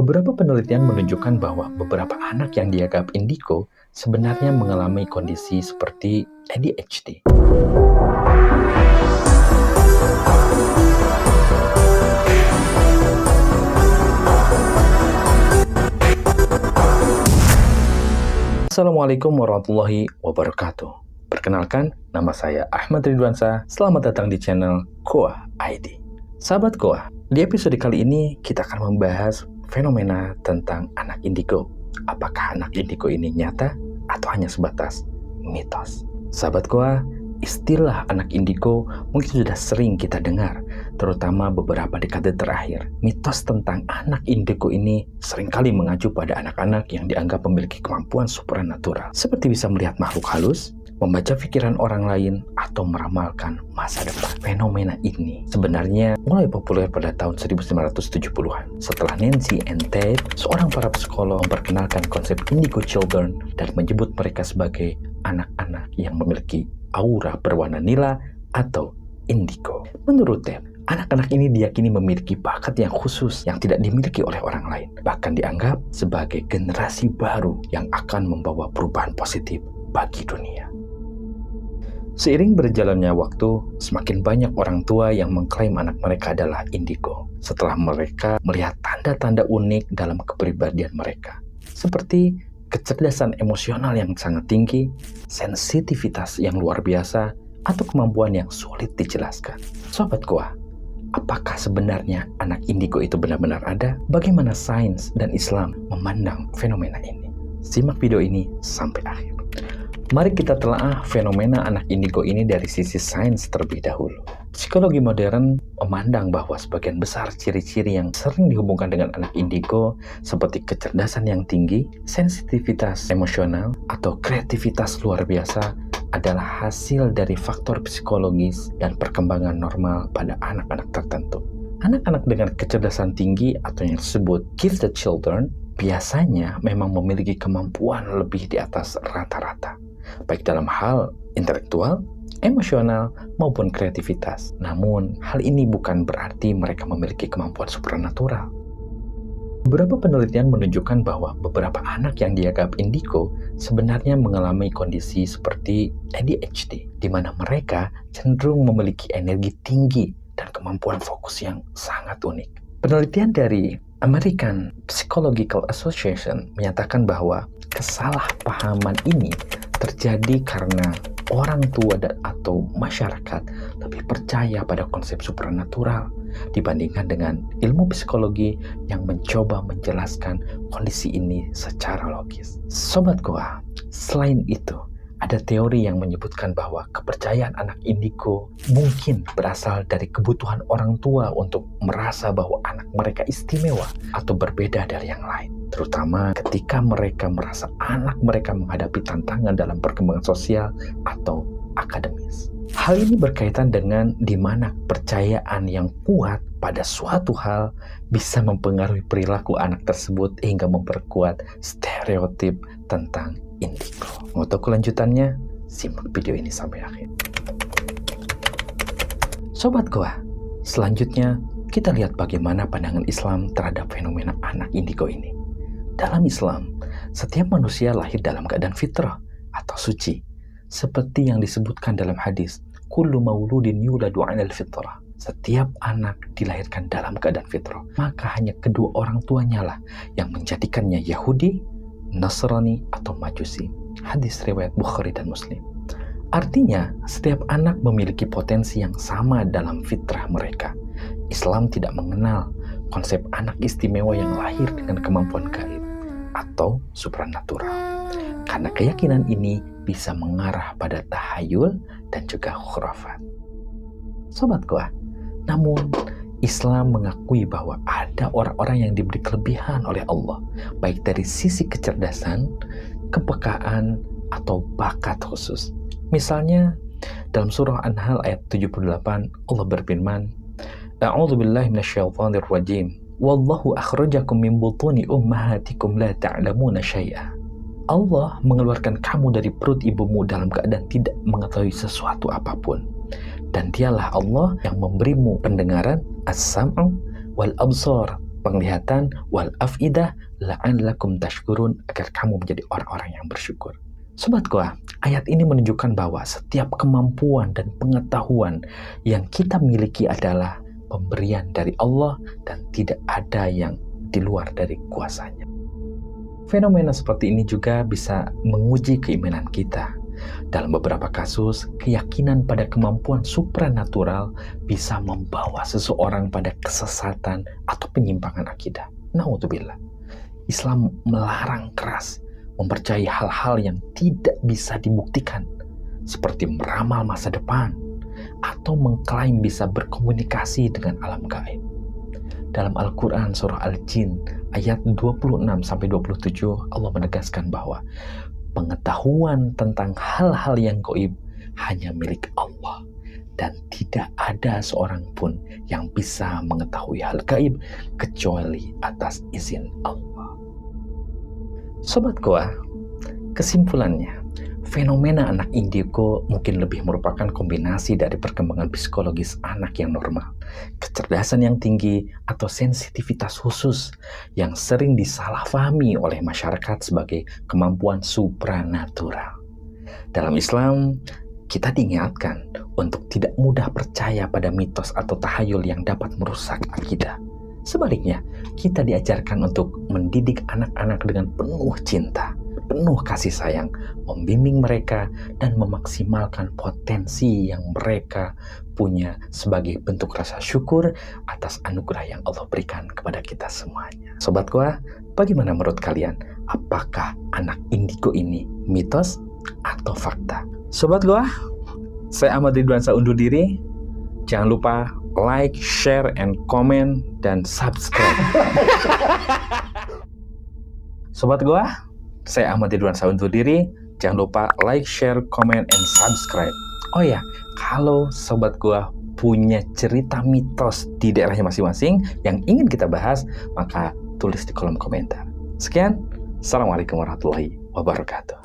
Beberapa penelitian menunjukkan bahwa beberapa anak yang dianggap indigo sebenarnya mengalami kondisi seperti ADHD. Assalamualaikum warahmatullahi wabarakatuh. Perkenalkan, nama saya Ahmad Ridwansa. Selamat datang di channel Koa ID. Sahabat Koa, di episode kali ini kita akan membahas fenomena tentang anak indigo. Apakah anak indigo ini nyata atau hanya sebatas mitos? Sahabat Koa, istilah anak indigo mungkin sudah sering kita dengar, terutama beberapa dekade terakhir. Mitos tentang anak indigo ini seringkali mengacu pada anak-anak yang dianggap memiliki kemampuan supranatural, seperti bisa melihat makhluk halus, membaca pikiran orang lain, atau meramalkan masa depan. Fenomena ini sebenarnya mulai populer pada tahun 1970-an setelah Nancy and Ted, seorang para psikolog, memperkenalkan konsep indigo children dan menyebut mereka sebagai anak-anak yang memiliki aura berwarna nila atau indigo. Menurut Ted, anak-anak ini diyakini memiliki bakat yang khusus yang tidak dimiliki oleh orang lain, bahkan dianggap sebagai generasi baru yang akan membawa perubahan positif bagi dunia. Seiring berjalannya waktu, semakin banyak orang tua yang mengklaim anak mereka adalah indigo setelah mereka melihat tanda-tanda unik dalam kepribadian mereka, seperti kecerdasan emosional yang sangat tinggi, sensitivitas yang luar biasa, atau kemampuan yang sulit dijelaskan. Sobat Koa, apakah sebenarnya anak indigo itu benar-benar ada? Bagaimana sains dan Islam memandang fenomena ini? Simak video ini sampai akhir. Mari kita telaah fenomena anak indigo ini dari sisi sains terlebih dahulu. Psikologi modern memandang bahwa sebagian besar ciri-ciri yang sering dihubungkan dengan anak indigo seperti kecerdasan yang tinggi, sensitivitas emosional, atau kreativitas luar biasa adalah hasil dari faktor psikologis dan perkembangan normal pada anak-anak tertentu. Anak-anak dengan kecerdasan tinggi atau yang disebut gifted children biasanya memang memiliki kemampuan lebih di atas rata-rata, baik dalam hal intelektual, emosional, maupun kreativitas. Namun, hal ini bukan berarti mereka memiliki kemampuan supranatural. Beberapa penelitian menunjukkan bahwa beberapa anak yang dianggap indigo sebenarnya mengalami kondisi seperti ADHD, di mana mereka cenderung memiliki energi tinggi dan kemampuan fokus yang sangat unik. Penelitian dari American Psychological Association menyatakan bahwa kesalahpahaman ini terjadi karena orang tua atau masyarakat lebih percaya pada konsep supranatural dibandingkan dengan ilmu psikologi yang mencoba menjelaskan kondisi ini secara logis. Sobat Koa, selain itu, ada teori yang menyebutkan bahwa kepercayaan anak indigo mungkin berasal dari kebutuhan orang tua untuk merasa bahwa anak mereka istimewa atau berbeda dari yang lain, terutama ketika mereka merasa anak mereka menghadapi tantangan dalam perkembangan sosial atau akademis. Hal ini berkaitan dengan di mana kepercayaan yang kuat pada suatu hal bisa mempengaruhi perilaku anak tersebut hingga memperkuat stereotip tentang indigo. Untuk kelanjutannya, simak video ini sampai akhir. Sobat Koa, selanjutnya kita lihat bagaimana pandangan Islam terhadap fenomena anak indigo ini. Dalam Islam, setiap manusia lahir dalam keadaan fitrah atau suci, seperti yang disebutkan dalam hadis, kullu mauludin yuladu 'alal fitrah. Setiap anak dilahirkan dalam keadaan fitrah, maka hanya kedua orang tuanya lah yang menjadikannya Yahudi, Nasrani, atau Majusi. Hadis riwayat Bukhari dan Muslim. Artinya, setiap anak memiliki potensi yang sama dalam fitrah mereka. Islam tidak mengenal konsep anak istimewa yang lahir dengan kemampuan gaib atau supranatural, karena keyakinan ini bisa mengarah pada tahayul dan juga khurafat. Sobat Koa, namun Islam mengakui bahwa ada orang-orang yang diberi kelebihan oleh Allah, baik dari sisi kecerdasan, kepekaan, atau bakat khusus. Misalnya, dalam surah An-Nahl ayat 78, Allah berfirman, A'udzubillahi minasyaitonir rajim. Wallahu akhrajakum min butuni ummahatikum la ta'lamuna syai'a. Allah mengeluarkan kamu dari perut ibumu dalam keadaan tidak mengetahui sesuatu apapun. Dan dialah Allah yang memberimu pendengaran, as-sam'u wal absar, penglihatan, wal afidah la'allakum tashkurun, agar kamu menjadi orang-orang yang bersyukur. Sobat Goa, ayat ini menunjukkan bahwa setiap kemampuan dan pengetahuan yang kita miliki adalah pemberian dari Allah dan tidak ada yang di luar dari kuasanya. Fenomena seperti ini juga bisa menguji keimanan kita. Dalam beberapa kasus, keyakinan pada kemampuan supranatural bisa membawa seseorang pada kesesatan atau penyimpangan akidah. Na'udzubillah. Islam melarang keras mempercayai hal-hal yang tidak bisa dibuktikan, seperti meramal masa depan atau mengklaim bisa berkomunikasi dengan alam gaib. Dalam Al-Quran surah Al-Jin ayat 26-27, Allah menegaskan bahwa pengetahuan tentang hal-hal yang gaib hanya milik Allah, dan tidak ada seorang pun yang bisa mengetahui hal gaib kecuali atas izin Allah. Sobat Goa, kesimpulannya, fenomena anak indigo mungkin lebih merupakan kombinasi dari perkembangan psikologis anak yang normal, kecerdasan yang tinggi, atau sensitivitas khusus yang sering disalahpahami oleh masyarakat sebagai kemampuan supranatural. Dalam Islam, kita diingatkan untuk tidak mudah percaya pada mitos atau tahayul yang dapat merusak akidah. Sebaliknya, kita diajarkan untuk mendidik anak-anak dengan penuh cinta, penuh kasih sayang, membimbing mereka dan memaksimalkan potensi yang mereka punya sebagai bentuk rasa syukur atas anugerah yang Allah berikan kepada kita semuanya. Sobat Goa, bagaimana menurut kalian? Apakah anak indigo ini mitos atau fakta? Sobat Goa, saya Ahmad Ridwansyah undur diri. Jangan lupa like, share, and comment, dan subscribe. Sobat Goa, saya Ahmad Ridwansyah undur diri. Jangan lupa like, share, comment, and subscribe. Oh ya, kalau Sobat Goa punya cerita mitos di daerahnya masing-masing yang ingin kita bahas, maka tulis di kolom komentar. Sekian, Assalamualaikum warahmatullahi wabarakatuh.